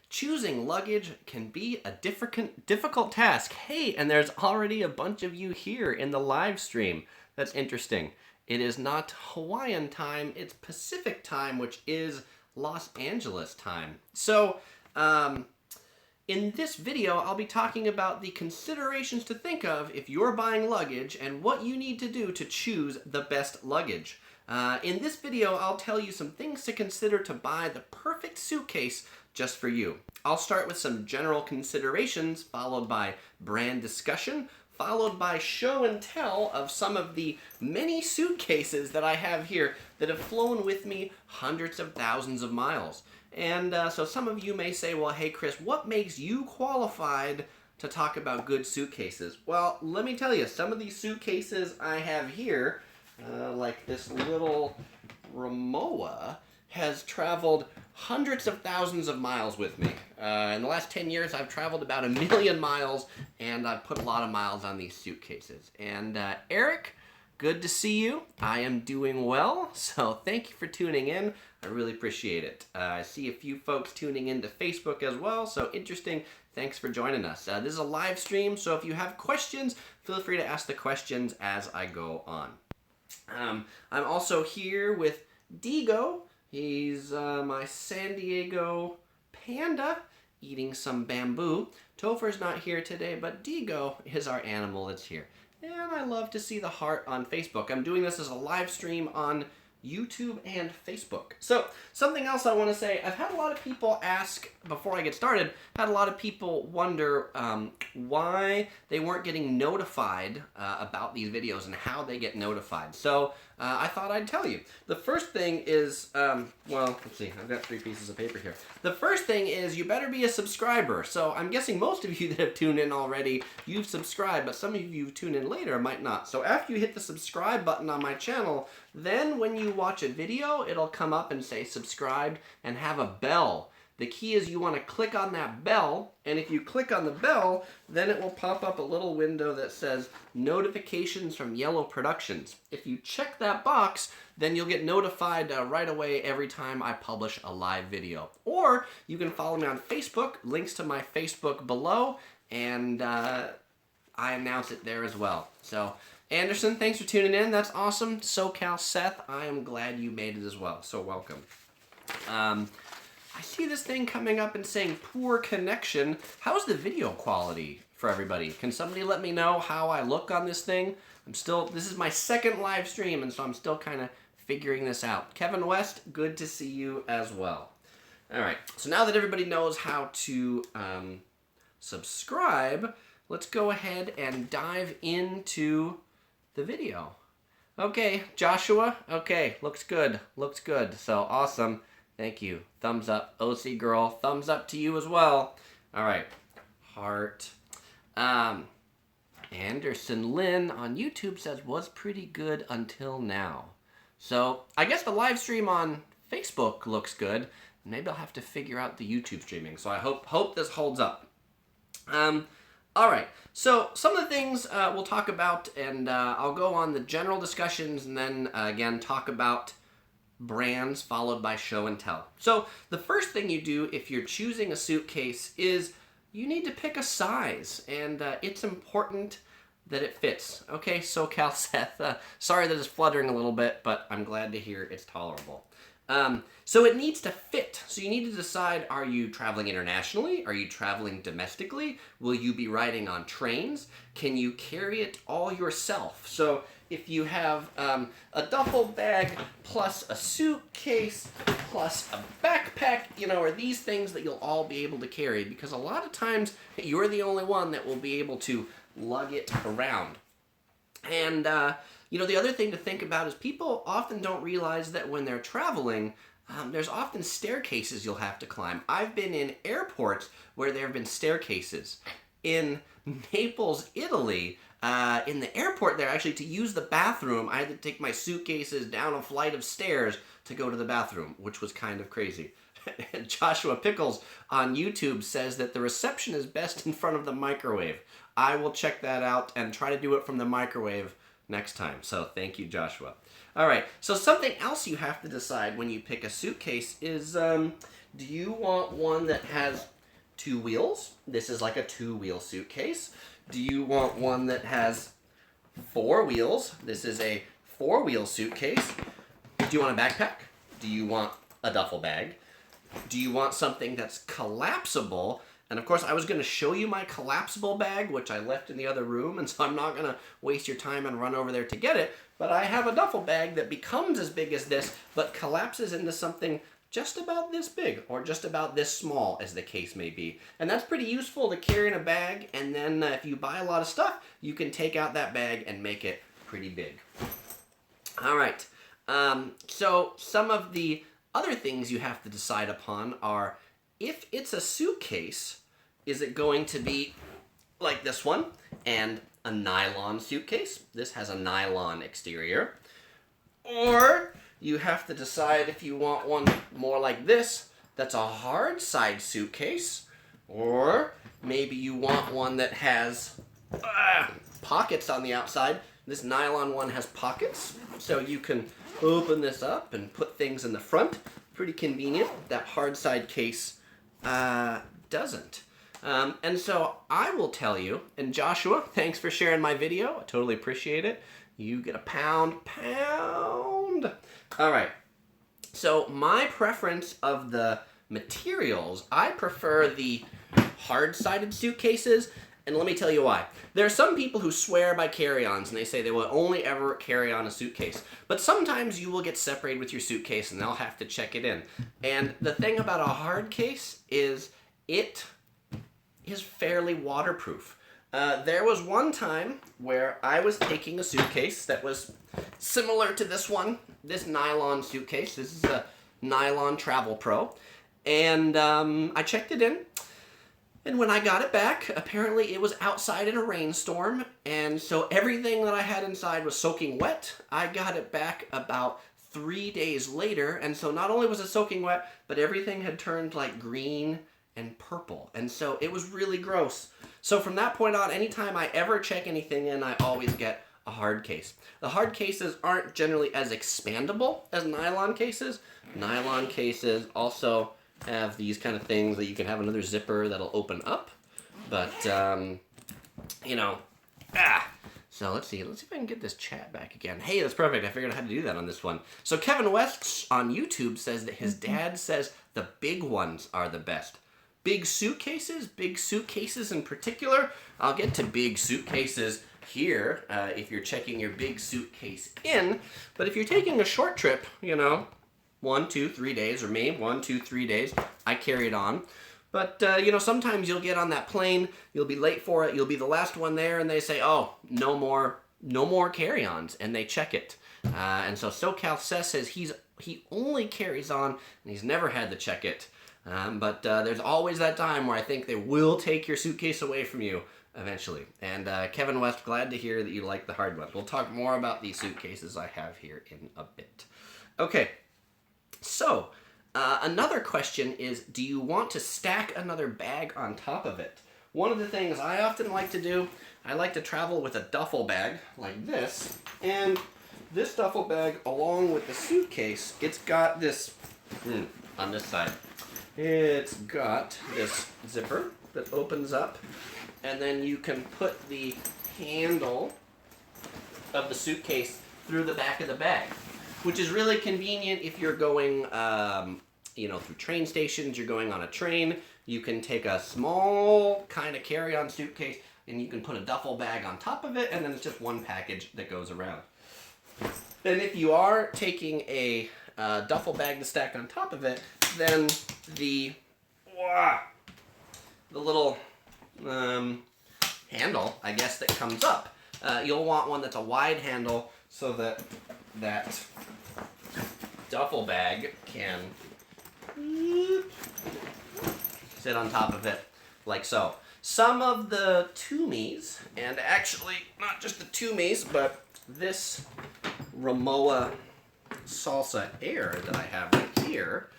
choosing luggage can be a difficult task. Hey, and there's already a bunch of you here in the live stream. That's interesting. It is not Hawaiian time, it's Pacific time, which is Los Angeles time. So, in this video, I'll be talking about the considerations to think of if you're buying luggage and what you need to do to choose the best luggage. In this video, I'll tell you some things to consider to buy the perfect suitcase just for you. I'll start with some general considerations, followed by brand discussion, followed by show and tell of some of the many suitcases that I have here that have flown with me hundreds of thousands of miles. And so some of you may say, well, hey Chris, what makes you qualified to talk about good suitcases? Well, let me tell you, some of these suitcases I have here, like this little Rimowa, has traveled hundreds of thousands of miles with me. In the last 10 years, I've traveled about 1 million miles, and I've put a lot of miles on these suitcases. And Eric, good to see you. I am doing well, so thank you for tuning in. I really appreciate it. I see a few folks tuning into Facebook as well, so interesting. Thanks for joining us. This is a live stream, so if you have questions, feel free to ask the questions as I go on. I'm also here with Digo. He's my San Diego panda eating some bamboo. Topher's not here today, but Digo is our animal that's here. And I love to see the heart on Facebook. I'm doing this as a live stream on YouTube and Facebook. So something else I want to say, I've had a lot of people ask, before I get started, had a lot of people wonder why they weren't getting notified about these videos and how they get notified. So I thought I'd tell you. The first thing is, well, let's see, I've got 3 pieces of paper here. The first thing is you better be a subscriber. So I'm guessing most of you that have tuned in already, you've subscribed, but some of you who tune in later might not. So after you hit the subscribe button on my channel, then when you watch a video, it'll come up and say subscribed and have a bell. The key is you want to click on that bell, and if you click on the bell, then it will pop up a little window that says notifications from Yellow Productions. If you check that box, then you'll get notified right away every time I publish a live video. Or you can follow me on Facebook, links to my Facebook below, and I announce it there as well. So Anderson, thanks for tuning in. That's awesome. SoCal Seth, I am glad you made it as well. So welcome. I see this thing coming up and saying poor connection. How's the video quality for everybody? Can somebody let me know how I look on this thing? This is my second live stream, and so I'm still kind of figuring this out. Kevin West, good to see you as well. All right, so now that everybody knows how to subscribe, let's go ahead and dive into the video. Okay, Joshua, okay, looks good, so awesome. Thank you. Thumbs up. OC girl, thumbs up to you as well. All right. Heart. Anderson Lynn on YouTube says, was pretty good until now. So I guess the live stream on Facebook looks good. Maybe I'll have to figure out the YouTube streaming. So I hope this holds up. All right. So some of the things we'll talk about, and I'll go on the general discussions and then again talk about brands followed by show and tell. So the first thing you do if you're choosing a suitcase is you need to pick a size, and it's important that it fits. Okay, SoCal Seth, sorry that it's fluttering a little bit, but I'm glad to hear it's tolerable. So it needs to fit. So you need to decide, are you traveling internationally? Are you traveling domestically? Will you be riding on trains? Can you carry it all yourself? So if you have a duffel bag plus a suitcase plus a backpack, are these things that you'll all be able to carry, because a lot of times you're the only one that will be able to lug it around. And the other thing to think about is people often don't realize that when they're traveling, there's often staircases you'll have to climb. I've been in airports where there have been staircases. In Naples, Italy, in the airport there, actually, to use the bathroom, I had to take my suitcases down a flight of stairs to go to the bathroom, which was kind of crazy. Joshua Pickles on YouTube says that the reception is best in front of the microwave. I will check that out and try to do it from the microwave next time. So thank you, Joshua. All right, so something else you have to decide when you pick a suitcase is, do you want one that has 2 wheels? This is like a 2-wheel suitcase. Do you want one that has 4 wheels? This is a 4-wheel suitcase. Do you want a backpack? Do you want a duffel bag? Do you want something that's collapsible? And of course, I was going to show you my collapsible bag, which I left in the other room, and so I'm not going to waste your time and run over there to get it. But I have a duffel bag that becomes as big as this, but collapses into something just about this big, or just about this small, as the case may be. And that's pretty useful to carry in a bag, and then if you buy a lot of stuff, you can take out that bag and make it pretty big. All right, so some of the other things you have to decide upon are, if it's a suitcase, is it going to be like this one, and a nylon suitcase? This has a nylon exterior. Or you have to decide if you want one more like this, that's a hard side suitcase. Or maybe you want one that has pockets on the outside. This nylon one has pockets, so you can open this up and put things in the front. Pretty convenient. That hard side case doesn't. And so I will tell you, and Joshua, thanks for sharing my video. I totally appreciate it. You get a pound. All right. So my preference of the materials, I prefer the hard-sided suitcases, and let me tell you why. There are some people who swear by carry-ons, and they say they will only ever carry on a suitcase. But sometimes you will get separated with your suitcase, and they'll have to check it in. And the thing about a hard case is it is fairly waterproof. There was one time where I was taking a suitcase that was similar to this one, this nylon suitcase. This is a nylon Travelpro. And I checked it in. And when I got it back, apparently it was outside in a rainstorm. And so everything that I had inside was soaking wet. I got it back about 3 days later. And so not only was it soaking wet, but everything had turned like green and purple. And so it was really gross. So from that point on, anytime I ever check anything in, I always get a hard case. The hard cases aren't generally as expandable as nylon cases. Nylon cases also have these kind of things that you can have another zipper that'll open up. But, you know, So let's see if I can get this chat back again. Hey, that's perfect. I figured out how to do that on this one. So Kevin West on YouTube says that his dad says the big ones are the best. Big suitcases in particular. I'll get to big suitcases here if you're checking your big suitcase in. But if you're taking a short trip, you know, 1, 2, 3 days, or me, 1, 2, 3 days, I carry it on. But, you know, sometimes you'll get on that plane, you'll be late for it, you'll be the last one there, and they say, oh, no more carry-ons, and they check it. And so SoCal says he only carries on, and he's never had to check it. But there's always that time where I think they will take your suitcase away from you eventually. And Kevin West, glad to hear that you like the hard ones. We'll talk more about these suitcases I have here in a bit. Okay, so another question is, do you want to stack another bag on top of it? One of the things I often like to do, I like to travel with a duffel bag like this. And this duffel bag, along with the suitcase, it's got this, on this side, it's got this zipper that opens up, and then you can put the handle of the suitcase through the back of the bag, which is really convenient if you're going, you know, through train stations, you're going on a train. You can take a small kind of carry-on suitcase, and you can put a duffel bag on top of it, and then it's just one package that goes around. And if you are taking a duffel bag to stack on top of it, then the little handle, I guess, that comes up, you'll want one that's a wide handle so that that duffel bag can sit on top of it like so. Some of the Tumis, and actually not just the Tumis, but this Rimowa Salsa Air that I have right here,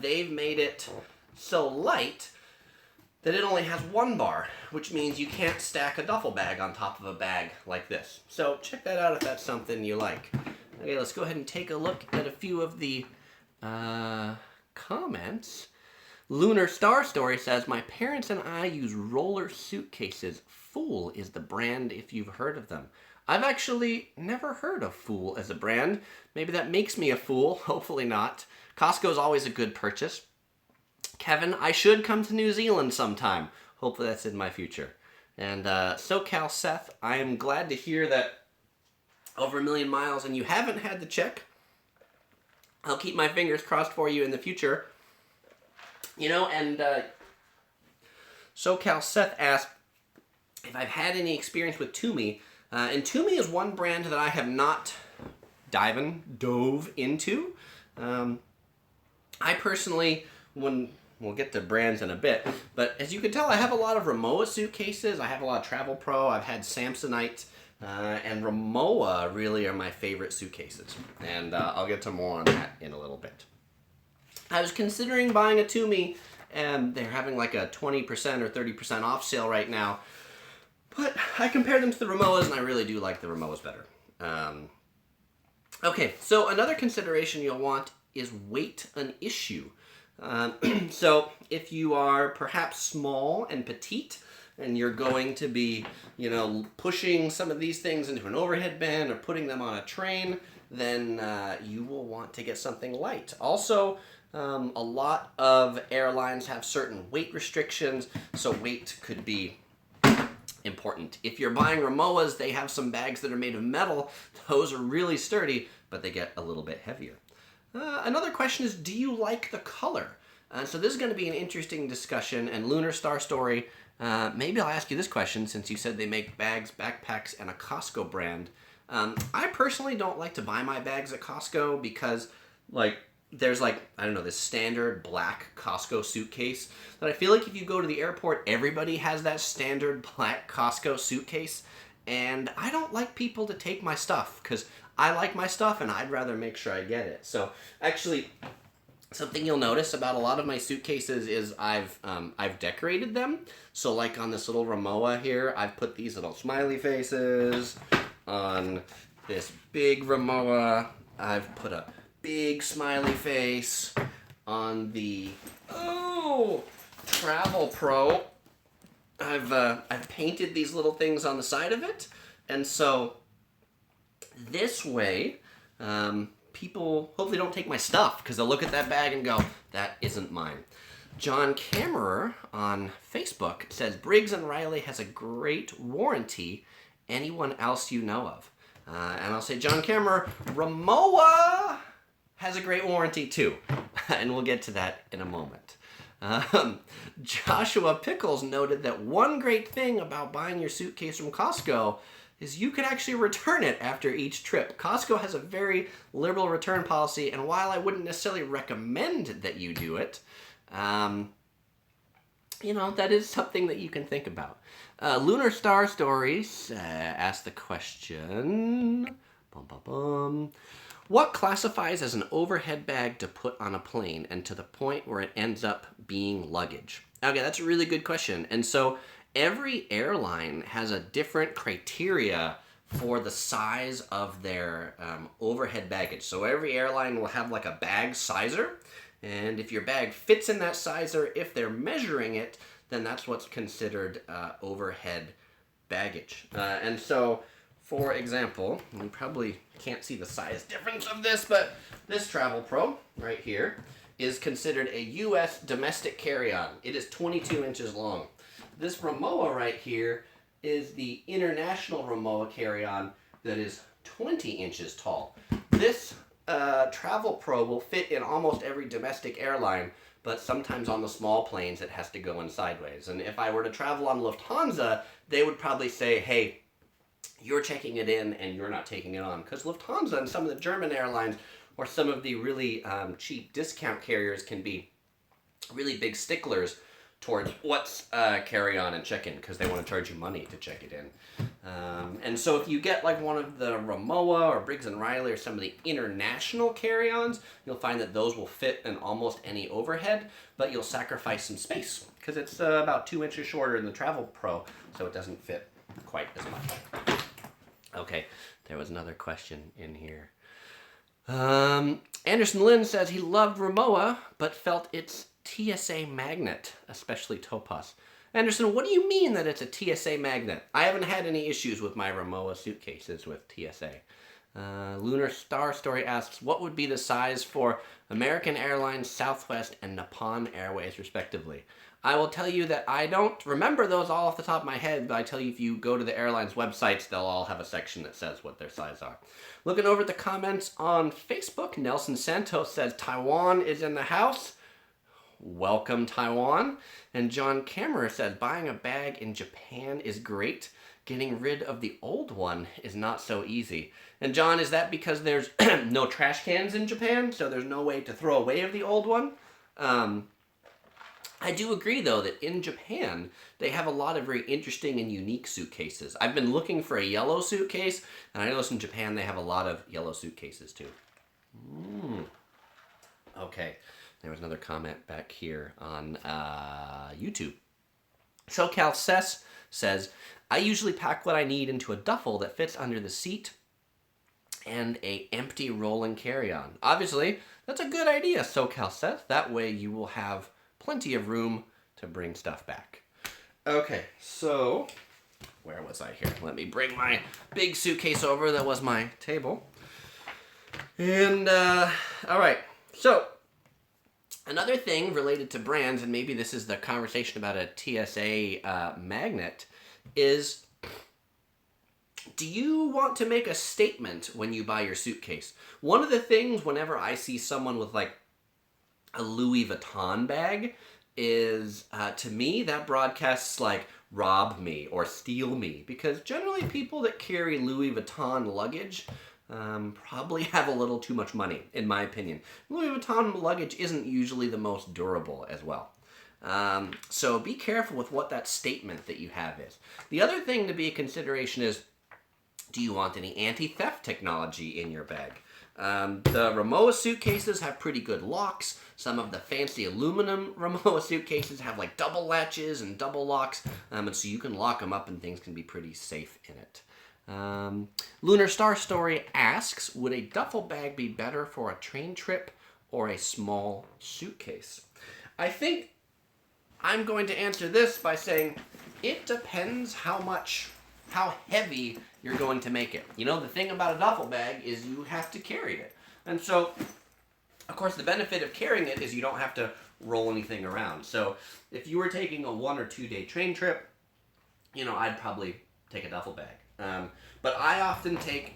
they've made it so light that it only has one bar, which means you can't stack a duffel bag on top of a bag like this. So check that out if that's something you like. Okay, let's go ahead and take a look at a few of the comments. Lunar Star Story says, my parents and I use roller suitcases. Fool is the brand if you've heard of them. I've actually never heard of Fool as a brand. Maybe that makes me a fool. Hopefully not. Costco is always a good purchase. Kevin, I should come to New Zealand sometime. Hopefully that's in my future. And SoCal Seth, I am glad to hear that over 1 million miles and you haven't had the check. I'll keep my fingers crossed for you in the future. You know, and SoCal Seth asked if I've had any experience with Tumi. And Tumi is one brand that I have not dove into. I personally, we'll get to brands in a bit, but as you can tell, I have a lot of Rimowa suitcases. I have a lot of Travelpro. I've had Samsonite, and Rimowa really are my favorite suitcases. And I'll get to more on that in a little bit. I was considering buying a Tumi, and they're having like a 20% or 30% off sale right now. But I compared them to the Rimowas, and I really do like the Rimowas better. Okay, so another consideration you'll want is weight an issue. So if you are perhaps small and petite, and you're going to be, you know, pushing some of these things into an overhead bin or putting them on a train, then you will want to get something light. Also, a lot of airlines have certain weight restrictions, so weight could be important. If you're buying Rimowas, they have some bags that are made of metal. Those are really sturdy, but they get a little bit heavier. Another question is, do you like the color? So this is going to be an interesting discussion, and Lunar Star Story, maybe I'll ask you this question since you said they make bags, backpacks, and a Costco brand. I personally don't like to buy my bags at Costco because, like, there's like, I don't know, this standard black Costco suitcase that I feel like if you go to the airport, everybody has that standard black Costco suitcase. And I don't like people to take my stuff because I like my stuff and I'd rather make sure I get it. So actually, something you'll notice about a lot of my suitcases is I've decorated them. So like on this little Rimowa here, I've put these little smiley faces. On this big Rimowa, I've put a big smiley face. On the Travelpro, I've painted these little things on the side of it, and so this way, people hopefully don't take my stuff because they'll look at that bag and go, "That isn't mine." John Kammerer on Facebook says Briggs and Riley has a great warranty. Anyone else you know of? And I'll say, John Kammerer, Rimowa has a great warranty too, and we'll get to that in a moment. Joshua Pickles noted that one great thing about buying your suitcase from Costco is you can actually return it after each trip. Costco has a very liberal return policy, and while I wouldn't necessarily recommend that you do it, you know, that is something that you can think about. Lunar Star Stories asked the question, what classifies as an overhead bag to put on a plane and to the point where it ends up being luggage? Okay, that's a really good question. And so every airline has a different criteria for the size of their overhead baggage. So every airline will have like a bag sizer. And if your bag fits in that sizer, if they're measuring it, then that's what's considered overhead baggage. And so, for example, you probably can't see the size difference of this, but this Travelpro right here is considered a U.S. domestic carry-on. It is 22 inches long. This Rimowa right here is the international Rimowa carry-on that is 20 inches tall. This Travelpro will fit in almost every domestic airline, but sometimes on the small planes it has to go in sideways. And if I were to travel on Lufthansa, they would probably say, hey, you're checking it in and you're not taking it on. Because Lufthansa and some of the German airlines or some of the really cheap discount carriers can be really big sticklers towards what's carry-on and check-in because they want to charge you money to check it in. And so if you get like one of the Rimowa or Briggs & Riley or some of the international carry-ons, you'll find that those will fit in almost any overhead, but you'll sacrifice some space because it's about 2 inches shorter than the Travelpro, so it doesn't fit quite as much. Okay, there was another question in here. Anderson Lynn says he loved Rimowa, but felt its TSA magnet, especially Topaz. Anderson, what do you mean that it's a TSA magnet? I haven't had any issues with my Rimowa suitcases with TSA. Lunar Star Story asks, what would be the size for American Airlines, Southwest, and Nippon Airways, respectively? I will tell you that I don't remember those all off the top of my head, but I tell you if you go to the airlines' websites, they'll all have a section that says what their size are. Looking over at the comments on Facebook, Nelson Santos says, Taiwan is in the house. Welcome, Taiwan. And John Kammerer said, buying a bag in Japan is great. Getting rid of the old one is not so easy. And John, is that because there's no trash cans in Japan, so there's no way to throw away of the old one? I do agree, though, that in Japan, they have a lot of very interesting and unique suitcases. I've been looking for a yellow suitcase, and I noticed in Japan they have a lot of yellow suitcases, too. Okay, there was another comment back here on YouTube. SoCal Cess says, I usually pack what I need into a duffel that fits under the seat and a empty rolling carry-on. Obviously, that's a good idea, SoCal Cess. That way you will have plenty of room to bring stuff back. Okay, so where was I here? Let me bring my big suitcase over. That was my table. And, all right. So, another thing related to brands, and maybe this is the conversation about a TSA magnet, is do you want to make a statement when you buy your suitcase? One of the things whenever I see someone with like a Louis Vuitton bag is, to me, that broadcasts like rob me or steal me, because generally people that carry Louis Vuitton luggage probably have a little too much money, in my opinion. Louis Vuitton luggage isn't usually the most durable as well. So be careful with what that statement that you have is. The other thing to be a consideration is, do you want any anti-theft technology in your bag? The Rimowa suitcases have pretty good locks. Some of the fancy aluminum Rimowa suitcases have like double latches and double locks, and so you can lock them up and things can be pretty safe in it. Lunar Star Story asks, would a duffel bag be better for a train trip or a small suitcase? I think I'm going to answer this by saying it depends how heavy you're going to make it. You know, the thing about a duffel bag is you have to carry it. And so, of course, the benefit of carrying it is you don't have to roll anything around. So if you were taking a 1 or 2 day train trip, you know, I'd probably take a duffel bag. But I often take,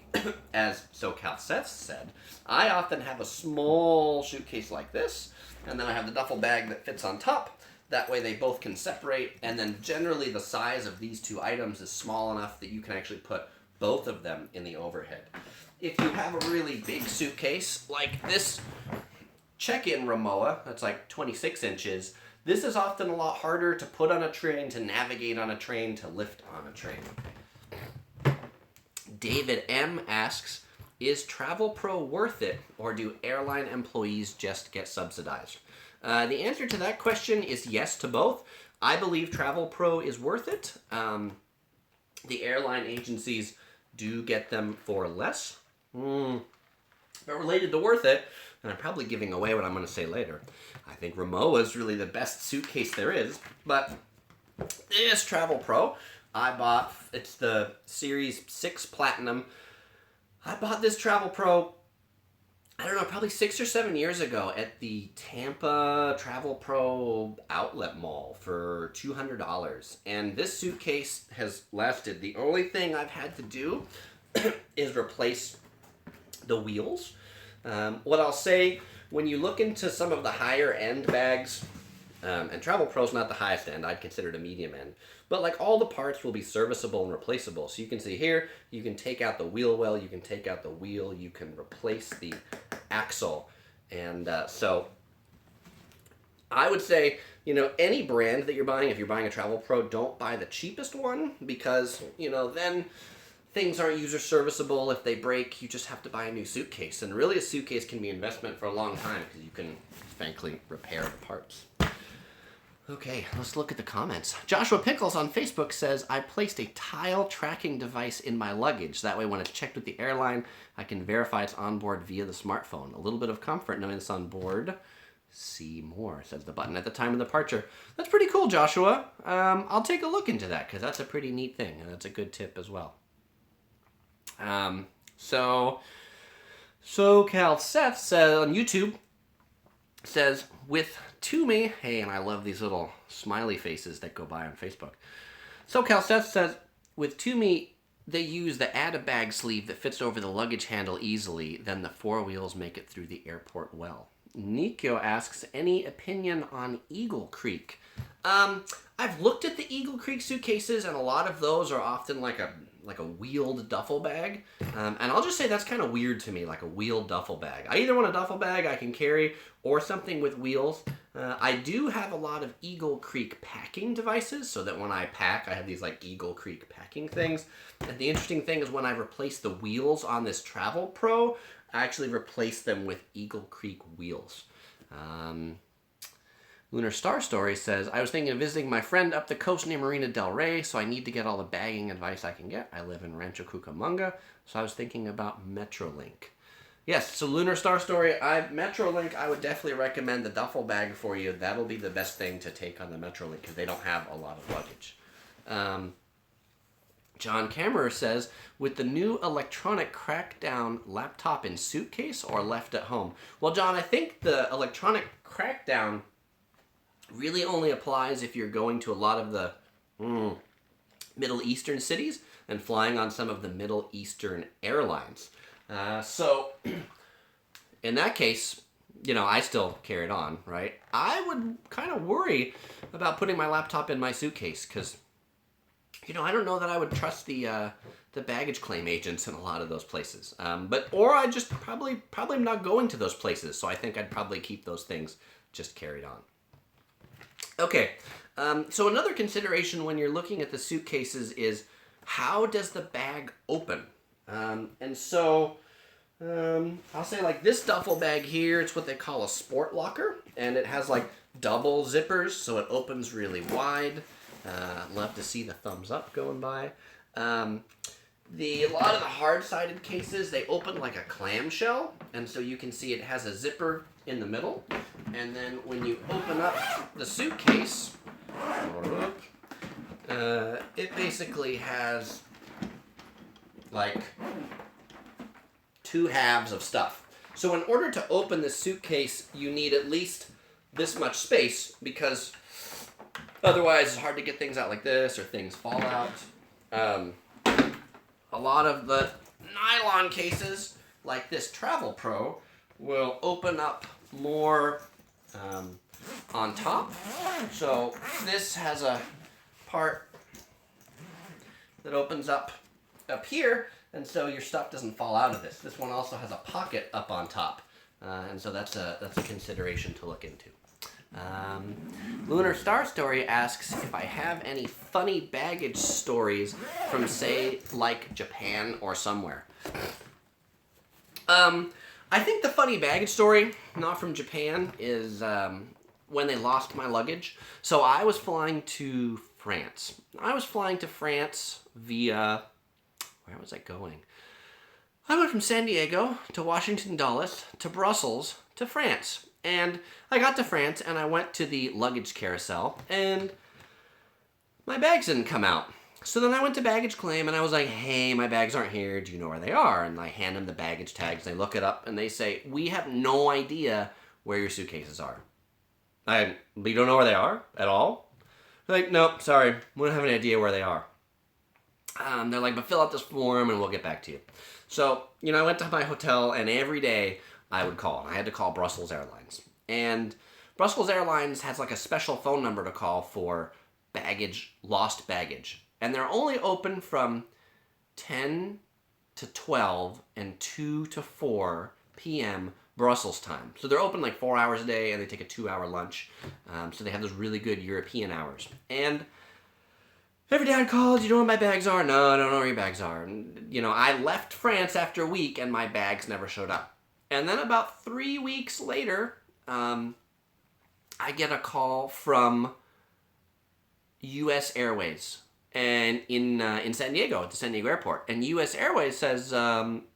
as SoCal Seth said, I often have a small suitcase like this, and then I have the duffel bag that fits on top. That way they both can separate, and then generally the size of these two items is small enough that you can actually put both of them in the overhead. If you have a really big suitcase, like this check-in Rimowa, that's like 26 inches, this is often a lot harder to put on a train, to navigate on a train, to lift on a train. David M. asks, is Travelpro worth it, or do airline employees just get subsidized? The answer to that question is yes to both. I believe Travelpro is worth it. The airline agencies do get them for less. But related to worth it, and I'm probably giving away what I'm going to say later, I think Rimowa is really the best suitcase there is. But this Travelpro, I bought, it's the Series 6 Platinum. I bought this Travelpro, I don't know, probably 6 or 7 years ago at the Tampa Travelpro outlet mall for $200. And this suitcase has lasted. The only thing I've had to do is replace the wheels. What I'll say, when you look into some of the higher end bags, and Travelpro's not the highest end, I'd consider it a medium end, but like all the parts will be serviceable and replaceable. So you can see here, you can take out the wheel well, you can take out the wheel, you can replace the axle. And so I would say, you know, any brand that you're buying, if you're buying a Travelpro, don't buy the cheapest one, because, you know, then things aren't user serviceable. If they break, you just have to buy a new suitcase. And really a suitcase can be an investment for a long time because you can, frankly, repair the parts. Okay, let's look at the comments. Joshua Pickles on Facebook says, I placed a tile tracking device in my luggage. That way when it's checked with the airline, I can verify it's on board via the smartphone. A little bit of comfort knowing it's on board See more, says the button at the time of departure. That's pretty cool, Joshua. I'll take a look into that because that's a pretty neat thing, and that's a good tip as well. SoCal Seth says on YouTube, says, with Tumi, hey, and I love these little smiley faces that go by on Facebook. SoCal Seth says, with Tumi, they use the add-a-bag sleeve that fits over the luggage handle easily, then the four wheels make it through the airport well. Nikyo asks, any opinion on Eagle Creek? I've looked at the Eagle Creek suitcases, and a lot of those are often like a wheeled duffel bag. And I'll just say that's kind of weird to me, like a wheeled duffel bag. I either want a duffel bag I can carry or something with wheels. I do have a lot of Eagle Creek packing devices, so that when I pack, I have these like Eagle Creek packing things. And the interesting thing is when I replace the wheels on this Travelpro, I actually replace them with Eagle Creek wheels. Lunar Star Story says, I was thinking of visiting my friend up the coast near Marina Del Rey, so I need to get all the bagging advice I can get. I live in Rancho Cucamonga, so I was thinking about Metrolink. Yes, so Lunar Star Story, Metrolink, I would definitely recommend the duffel bag for you. That'll be the best thing to take on the Metrolink because they don't have a lot of luggage. John Kammerer says, with the new electronic crackdown laptop in suitcase or left at home? Well, John, I think the electronic crackdown really only applies if you're going to a lot of the Middle Eastern cities and flying on some of the Middle Eastern airlines. So in that case, I still carry it on, right? I would kind of worry about putting my laptop in my suitcase because, I don't know that I would trust the baggage claim agents in a lot of those places. Or I just probably am not going to those places, so I think I'd probably keep those things just carried on. Okay, so another consideration when you're looking at the suitcases is how does the bag open? I'll say like this duffel bag here, it's what they call a sport locker, and it has like double zippers, so it opens really wide. Love to see the thumbs up going by. A lot of the hard-sided cases, they open like a clamshell, and so you can see it has a zipper in the middle, and then when you open up the suitcase, it basically has like two halves of stuff. So in order to open the suitcase, you need at least this much space because otherwise it's hard to get things out like this or things fall out. A lot of the nylon cases, like this Travelpro, will open up more on top. So this has a part that opens up here, and so your stuff doesn't fall out of this. This one also has a pocket up on top, and so that's a consideration to look into. Lunar Star Story asks if I have any funny baggage stories from, say, like Japan or somewhere. I think the funny baggage story, not from Japan, is when they lost my luggage. So I was flying to France. Via, where was I going? I went from San Diego to Washington Dulles to Brussels to France. And I got to France and I went to the luggage carousel and my bags didn't come out. So then I went to baggage claim and I was like, hey, my bags aren't here. Do you know where they are? And I hand them the baggage tags. They look it up and they say, we have no idea where your suitcases are. We don't know where they are at all? They're like, nope, sorry. We don't have any idea where they are. They're like, but fill out this form and we'll get back to you. So, I went to my hotel and every day I would call. I had to call Brussels Airlines. And Brussels Airlines has like a special phone number to call for lost baggage. And they're only open from 10 to 12 and 2 to 4 p.m. Brussels time. So they're open like 4 hours a day and they take a 2-hour lunch. So they have those really good European hours. And every day I'd call, do you know where my bags are? No, I don't know where your bags are. And, I left France after a week and my bags never showed up. And then about 3 weeks later, I get a call from U.S. Airways and in San Diego, at the San Diego airport. And U.S. Airways says,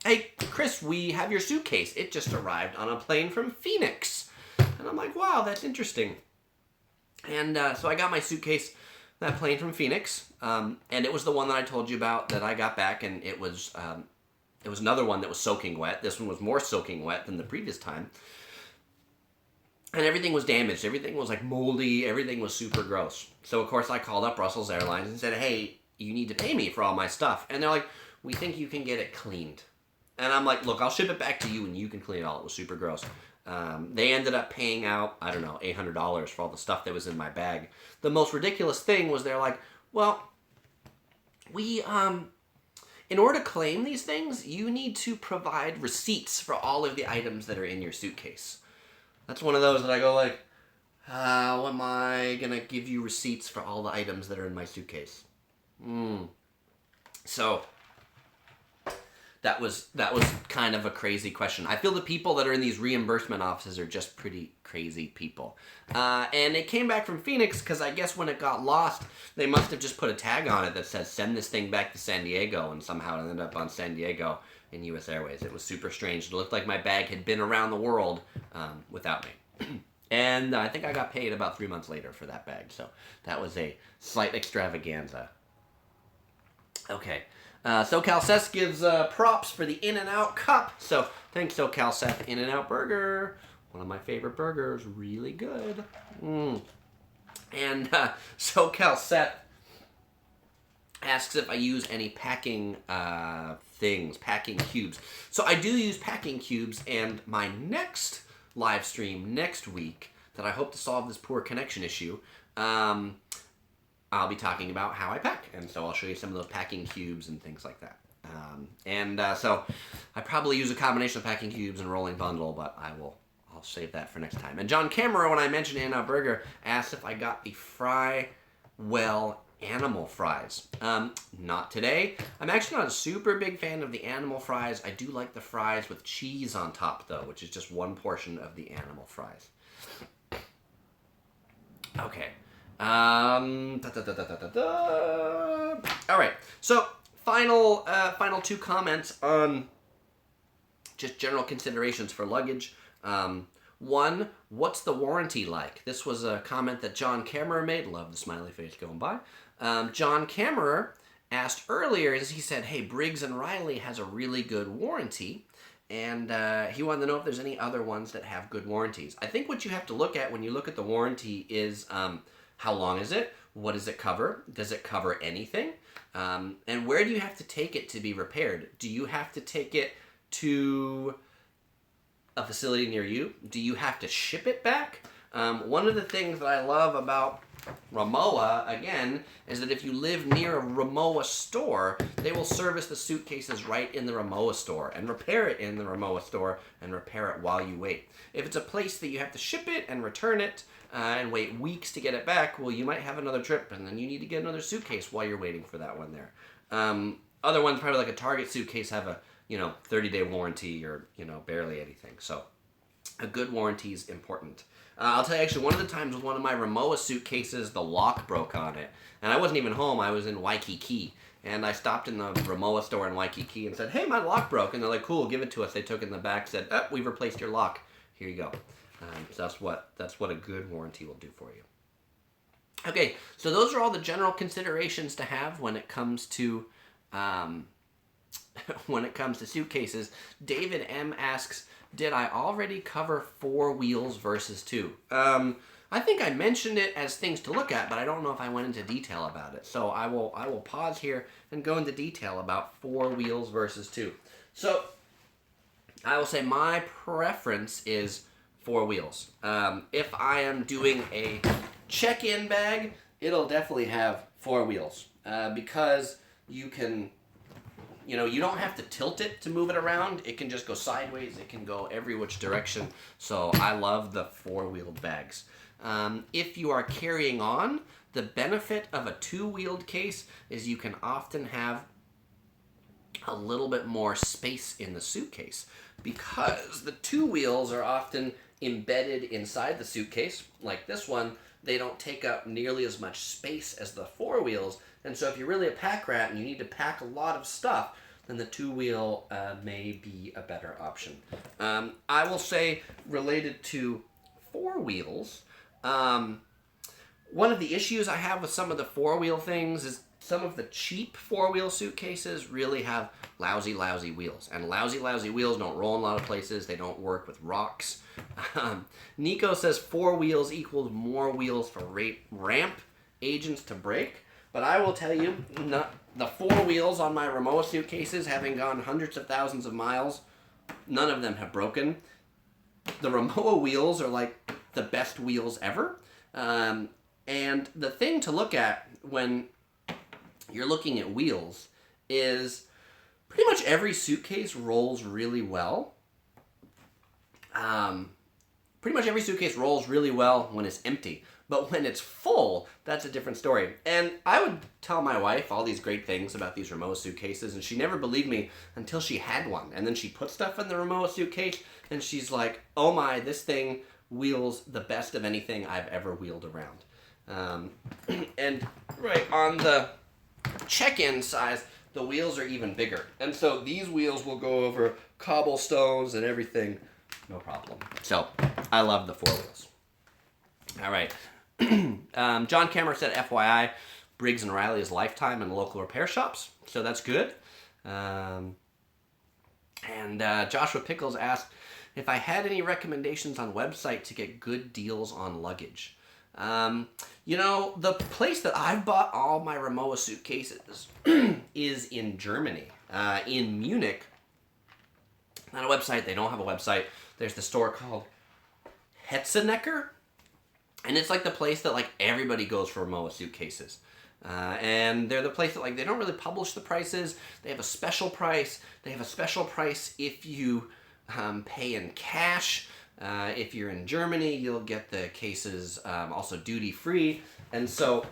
hey, Chris, we have your suitcase. It just arrived on a plane from Phoenix. And And I'm like, wow, that's interesting. And so I got my suitcase that plane from Phoenix, and it was the one that I told you about that I got back, and it was another one that was soaking wet. This one was more soaking wet than the previous time. And everything was damaged. Everything was like moldy. Everything was super gross. So, of course, I called up Brussels Airlines and said, hey, you need to pay me for all my stuff. And they're like, we think you can get it cleaned. And I'm like, look, I'll ship it back to you and you can clean it all. It was super gross. They ended up paying out, I don't know, $800 for all the stuff that was in my bag. The most ridiculous thing was they're like, well, we, in order to claim these things, you need to provide receipts for all of the items that are in your suitcase. That's one of those that I go like, how am I going to give you receipts for all the items that are in my suitcase? So that was kind of a crazy question. I feel the people that are in these reimbursement offices are just pretty crazy people. And it came back from Phoenix because I guess when it got lost, they must have just put a tag on it that says, send this thing back to San Diego, and somehow it ended up on San Diego in U.S. Airways. It was super strange. It looked like my bag had been around the world without me. And I think I got paid about 3 months later for that bag. So that was a slight extravaganza. Okay. SoCal Seth gives props for the In-N-Out cup. So thanks, SoCal Seth. In-N-Out burger. One of my favorite burgers. Really good. And SoCal Seth asks if I use any packing packing cubes. So I do use packing cubes, and my next live stream next week that I hope to solve this poor connection issue, I'll be talking about how I pack. And so I'll show you some of those packing cubes and things like that. So I probably use a combination of packing cubes and rolling bundle, but I'll save that for next time. And John Cameron, when I mentioned In-N-Out Burger, asked if I got the Fry Well animal fries. Not today. I'm actually not a super big fan of the animal fries. I do like the fries with cheese on top, though, which is just one portion of the animal fries. Okay. All right. So, final two comments on just general considerations for luggage. One, what's the warranty like? This was a comment that John Cameron made. Love the smiley face going by. John Cameron asked earlier, as he said, hey, Briggs & Riley has a really good warranty, and he wanted to know if there's any other ones that have good warranties. I think what you have to look at when you look at the warranty is how long is it? What does it cover? Does it cover anything? And where do you have to take it to be repaired? Do you have to take it to a facility near you? Do you have to ship it back? One of the things that I love about Rimowa, again, is that if you live near a Rimowa store, they will service the suitcases right in the Rimowa store and repair it in the Rimowa store and repair it while you wait. If it's a place that you have to ship it and return it and wait weeks to get it back, well, you might have another trip and then you need to get another suitcase while you're waiting for that one there. Other ones, probably like a Target suitcase, have a 30-day warranty or barely anything. So a good warranty is important. I'll tell you, actually, one of the times with one of my Rimowa suitcases, the lock broke on it. And I wasn't even home. I was in Waikiki. And I stopped in the Rimowa store in Waikiki and said, hey, my lock broke. And they're like, cool, give it to us. They took it in the back, said, oh, we've replaced your lock. Here you go. So that's what a good warranty will do for you. Okay, so those are all the general considerations to have when it comes to suitcases. David M. asks, did I already cover 4 wheels versus 2? I think I mentioned it as things to look at, but I don't know if I went into detail about it. So I will pause here and go into detail about 4 wheels versus 2. So I will say my preference is 4 wheels. If I am doing a check-in bag, it'll definitely have 4 wheels because you can... you don't have to tilt it to move it around. It can just go sideways. It can go every which direction. So I love the 4-wheeled bags. If you are carrying on, the benefit of a 2-wheeled case is you can often have a little bit more space in the suitcase because the 2 wheels are often embedded inside the suitcase. Like this one, they don't take up nearly as much space as the 4 wheels. And so if you're really a pack rat and you need to pack a lot of stuff, then the 2-wheel may be a better option. I will say, related to 4 wheels. One of the issues I have with some of the four-wheel things is some of the cheap four-wheel suitcases really have lousy wheels. And lousy wheels don't roll in a lot of places. They don't work with rocks. Nico says 4 wheels equals more wheels for ramp agents to break. But I will tell you, the 4 wheels on my Rimowa suitcases, having gone hundreds of thousands of miles, none of them have broken. The Rimowa wheels are like the best wheels ever. And the thing to look at when you're looking at wheels is pretty much every suitcase rolls really well. Pretty much every suitcase rolls really well when it's empty. But when it's full, that's a different story. And I would tell my wife all these great things about these Rimowa suitcases, and she never believed me until she had one. And then she put stuff in the Rimowa suitcase, and she's like, oh my, this thing wheels the best of anything I've ever wheeled around. And right on the check-in size, the wheels are even bigger. And so these wheels will go over cobblestones and everything, no problem. So I love the 4 wheels. All right. John Cameron said, FYI, Briggs & Riley is lifetime in local repair shops. So that's good. And Joshua Pickles asked if I had any recommendations on website to get good deals on luggage. The place that I've bought all my Rimowa suitcases is in Germany, in Munich. Not a website. They don't have a website. There's the store called Hetzenecker. And it's like the place that like everybody goes for Rimowa suitcases. And they're the place that like they don't really publish the prices. They have a special price. They have a special price if you pay in cash. If you're in Germany, you'll get the cases also duty free. And so,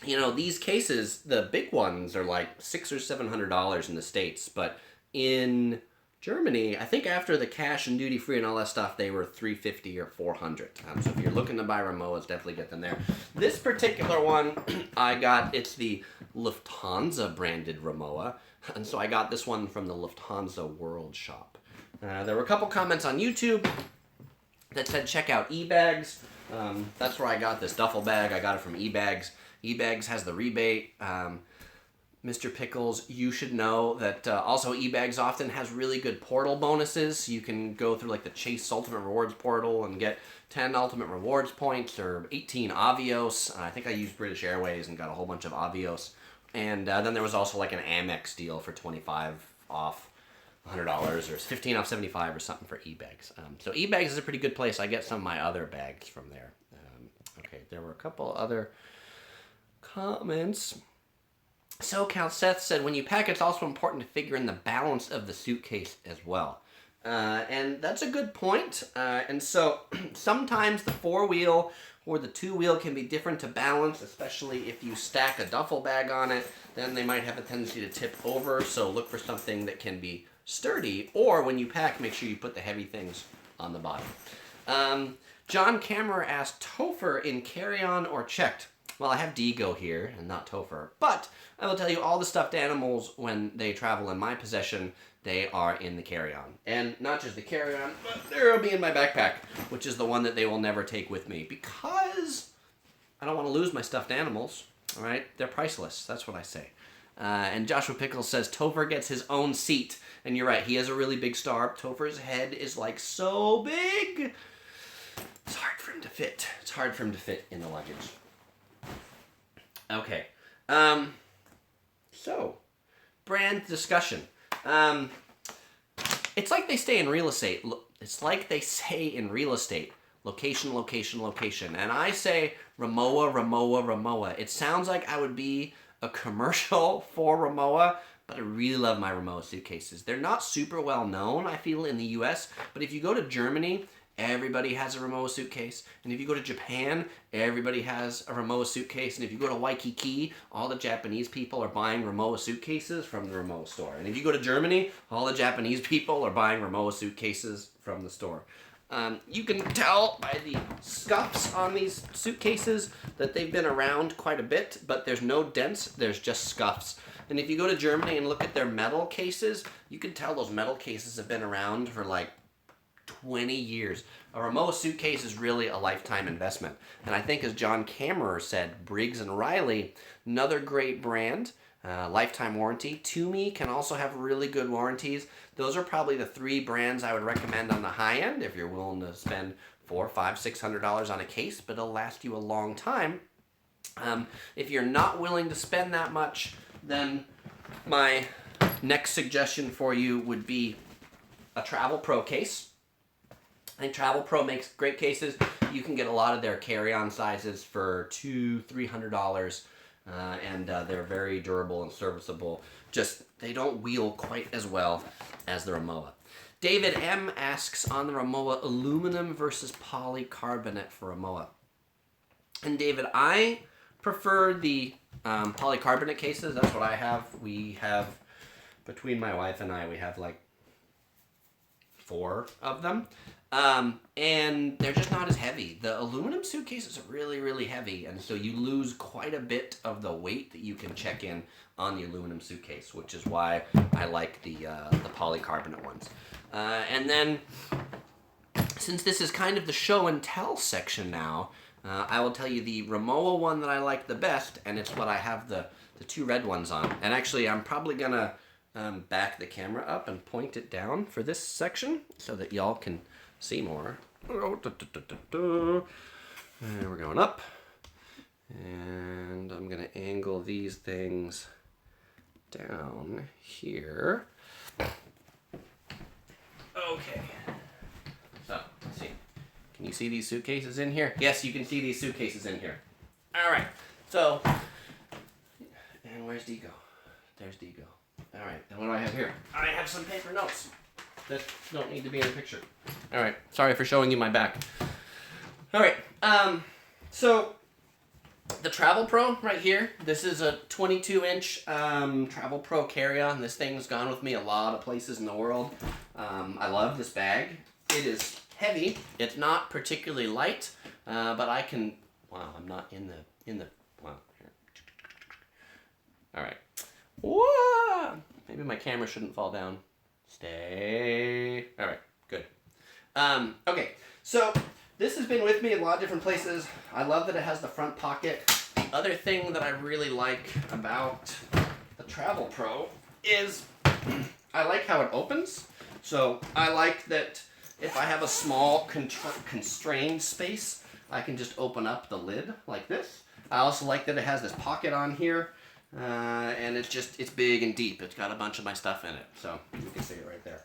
these cases, the big ones are like $600 or $700 in the States. But in Germany, I think after the cash and duty free and all that stuff, they were $350 or $400. So if you're looking to buy Rimowas, definitely get them there. This particular one, it's the Lufthansa branded Rimowa. And so I got this one from the Lufthansa World Shop. There were a couple comments on YouTube that said check out eBags. That's where I got this duffel bag. I got it from eBags. eBags has the rebate. Mr. Pickles, you should know that also eBags often has really good portal bonuses. You can go through like the Chase Ultimate Rewards portal and get 10 Ultimate Rewards points or 18 Avios. I think I used British Airways and got a whole bunch of Avios. And then there was also like an Amex deal for 25 off $100 or 15 off 75 or something for eBags. So eBags is a pretty good place. I get some of my other bags from there. Okay, there were a couple other comments. SoCal Seth said, when you pack, it's also important to figure in the balance of the suitcase as well. And that's a good point. And so sometimes the 4-wheel or the 2-wheel can be different to balance, especially if you stack a duffel bag on it, then they might have a tendency to tip over. So look for something that can be sturdy, or when you pack, make sure you put the heavy things on the bottom. John Kammerer asked, Topher in Carryon or checked? Well, I have Digo here and not Topher, but I will tell you all the stuffed animals, when they travel in my possession, they are in the carry-on. And not just the carry-on, but they'll be in my backpack, which is the one that they will never take with me because I don't want to lose my stuffed animals, all right? They're priceless, that's what I say. And Joshua Pickles says, Topher gets his own seat. And you're right, he has a really big star. Topher's head is like so big. It's hard for him to fit. It's hard for him to fit in the luggage. Okay. So, brand discussion. It's like they say in real estate. Location, location, location. And I say Rimowa, Rimowa, Rimowa. It sounds like I would be a commercial for Rimowa, but I really love my Rimowa suitcases. They're not super well known, I feel, in the US, but if you go to Germany, everybody has a Rimowa suitcase. And if you go to Japan, everybody has a Rimowa suitcase. And if you go to Waikiki, all the Japanese people are buying Rimowa suitcases from the Rimowa store. And if you go to Germany, all the Japanese people are buying Rimowa suitcases from the store. You can tell by the scuffs on these suitcases that they've been around quite a bit, but there's no dents, there's just scuffs. And if you go to Germany and look at their metal cases, you can tell those metal cases have been around for like 20 years. A Rimowa suitcase is really a lifetime investment. And I think as John Kammerer said, Briggs and Riley, another great brand, lifetime warranty. Tumi can also have really good warranties. Those are probably the 3 brands I would recommend on the high end if you're willing to spend $400, $500, $600 on a case, but it'll last you a long time. If you're not willing to spend that much, then my next suggestion for you would be a Travelpro case. I think Travelpro makes great cases. You can get a lot of their carry-on sizes for $200, $300, and they're very durable and serviceable. Just, they don't wheel quite as well as the Rimowa. David M. asks on the Rimowa, aluminum versus polycarbonate for Rimowa. And David, I prefer the polycarbonate cases. That's what I have. We have, between my wife and I, we have like 4 of them. And they're just not as heavy. The aluminum suitcases are really, really heavy, and so you lose quite a bit of the weight that you can check in on the aluminum suitcase, which is why I like the polycarbonate ones. And then, since this is kind of the show and tell section now, I will tell you the Rimowa one that I like the best, and it's what I have the 2 red ones on. And actually, I'm probably gonna back the camera up and point it down for this section so that y'all can see more. And we're going up. And I'm gonna angle these things down here. Okay. So, let's see. Can you see these suitcases in here? Yes, you can see these suitcases in here. All right. So, and where's D go? There's D go. All right. And what do I have here? I have some paper notes that don't need to be in the picture. All right. Sorry for showing you my back. All right. So, the Travelpro right here. This is a 22-inch Travelpro carry-on. This thing's gone with me a lot of places in the world. I love this bag. It is heavy. It's not particularly light, but I can. Wow, I'm not in the. Wow. Here. All right. Whoa! Maybe my camera shouldn't fall down. Stay. All right. Good. Okay. So this has been with me in a lot of different places. I love that it has the front pocket. The other thing that I really like about the Travelpro is I like how it opens. So I like that if I have a small constrained space, I can just open up the lid like this. I also like that it has this pocket on here, and it's big and deep. It's got a bunch of my stuff in it, so you can see it right there.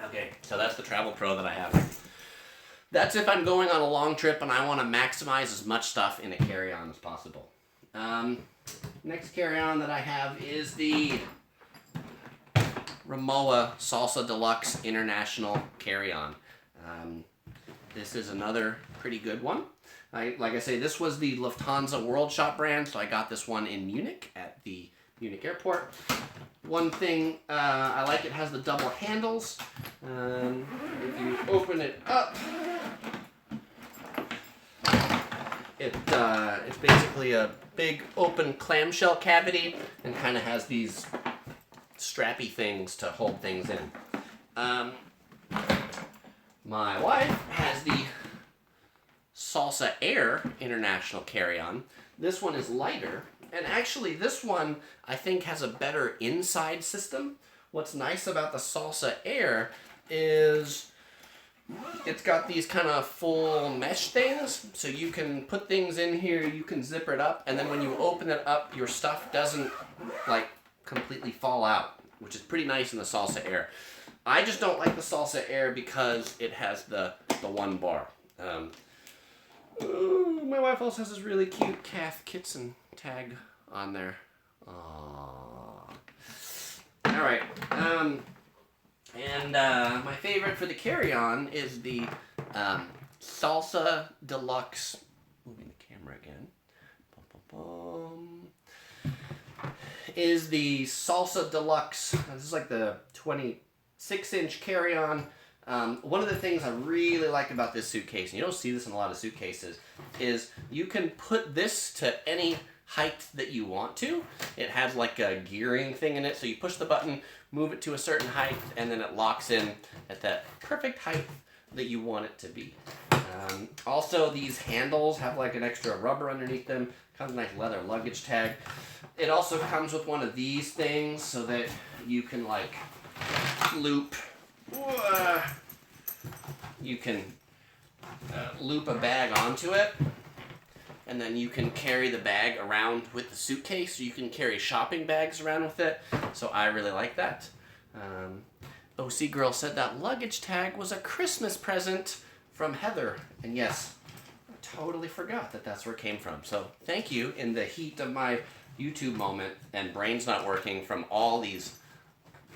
Okay, so that's the Travelpro that I have. That's if I'm going on a long trip and I want to maximize as much stuff in a carry-on as possible. Next carry-on that I have is the Rimowa Salsa Deluxe International Carry-On. This is another pretty good one. Like I say, this was the Lufthansa World Shop brand, so I got this one in Munich at the Munich airport. One thing I like, it has the double handles. If you open it up, it's basically a big open clamshell cavity and kind of has these strappy things to hold things in. My wife has the Salsa Air International Carry-On. This one is lighter, and actually this one I think has a better inside system. What's nice about the Salsa Air is it's got these kind of full mesh things, so you can put things in here, you can zipper it up, and then when you open it up, your stuff doesn't like completely fall out, which is pretty nice in the Salsa Air. I just don't like the Salsa Air because it has the one bar. My wife also has this really cute Kath Kitson tag on there. Aww. Alright. My favorite for the carry-on is the Salsa Deluxe. Moving the camera again. Is the Salsa Deluxe. This is like the 26-inch carry-on. One of the things I really like about this suitcase, and you don't see this in a lot of suitcases, is you can put this to any height that you want to. It has like a gearing thing in it, so you push the button, move it to a certain height, and then it locks in at that perfect height that you want it to be. Also, these handles have like an extra rubber underneath them. Comes with a nice leather luggage tag. It also comes with one of these things so that you can like loop. You can loop a bag onto it, and then you can carry the bag around with the suitcase. So you can carry shopping bags around with it. So I really like that. OC Girl said that luggage tag was a Christmas present from Heather. And yes, I totally forgot that that's where it came from. So thank you in the heat of my YouTube moment and brain's not working from all these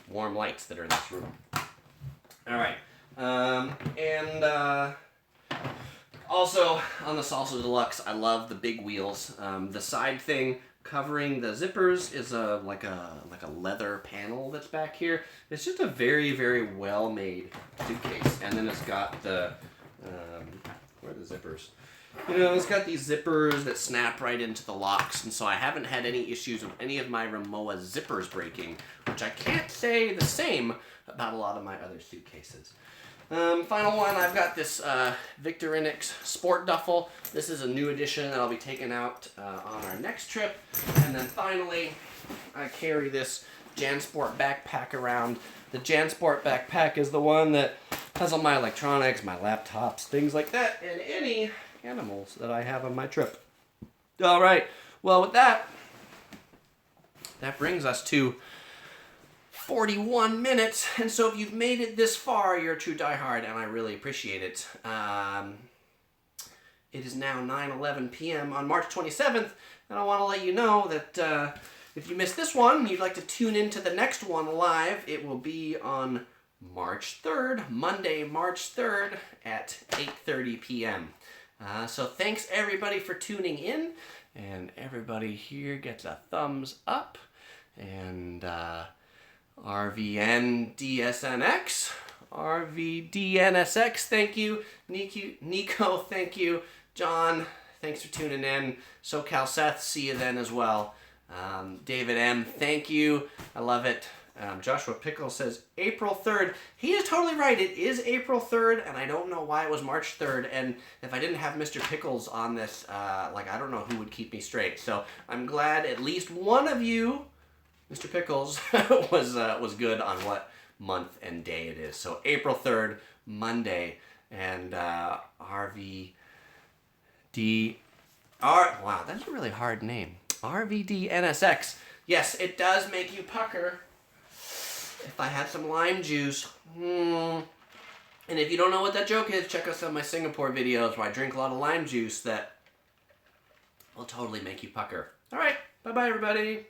warm lights that are in this room. All right. Also on the Salsa Deluxe, I love the big wheels. The side thing covering the zippers is like a leather panel that's back here. It's just a very, very well made suitcase. And then it's got the where are the zippers? You know, it's got these zippers that snap right into the locks, and so I haven't had any issues with any of my Rimowa zippers breaking, which I can't say the same about a lot of my other suitcases. Final one, I've got this Victorinox Sport Duffel. This is a new edition that I'll be taking out on our next trip. And then finally, I carry this JanSport backpack around. The JanSport backpack is the one that has all my electronics, my laptops, things like that, and any animals that I have on my trip. All right, well with that brings us to 41 minutes, and so if you've made it this far, you're a true diehard, and I really appreciate it. It is now 9:11 p.m. on March 27th, and I want to let you know that if you missed this one, you'd like to tune into the next one live, it will be on March 3rd, Monday, March 3rd at 8:30 p.m. So thanks everybody for tuning in, and everybody here gets a thumbs up, and RVNDSNX, RVDNSX, thank you. Nico, thank you. John, thanks for tuning in. SoCal Seth, see you then as well. David M, thank you. I love it. Joshua Pickle says April 3rd. He is totally right. It is April 3rd, and I don't know why it was March 3rd. And if I didn't have Mr. Pickles on this, I don't know who would keep me straight. So I'm glad at least one of you, Mr. Pickles, was good on what month and day it is. So April 3rd, Monday, and wow, that's a really hard name. RVDNSX. Yes, it does make you pucker. If I had some lime juice. And if you don't know what that joke is, check out some of my Singapore videos where I drink a lot of lime juice that will totally make you pucker. All right, bye-bye, everybody.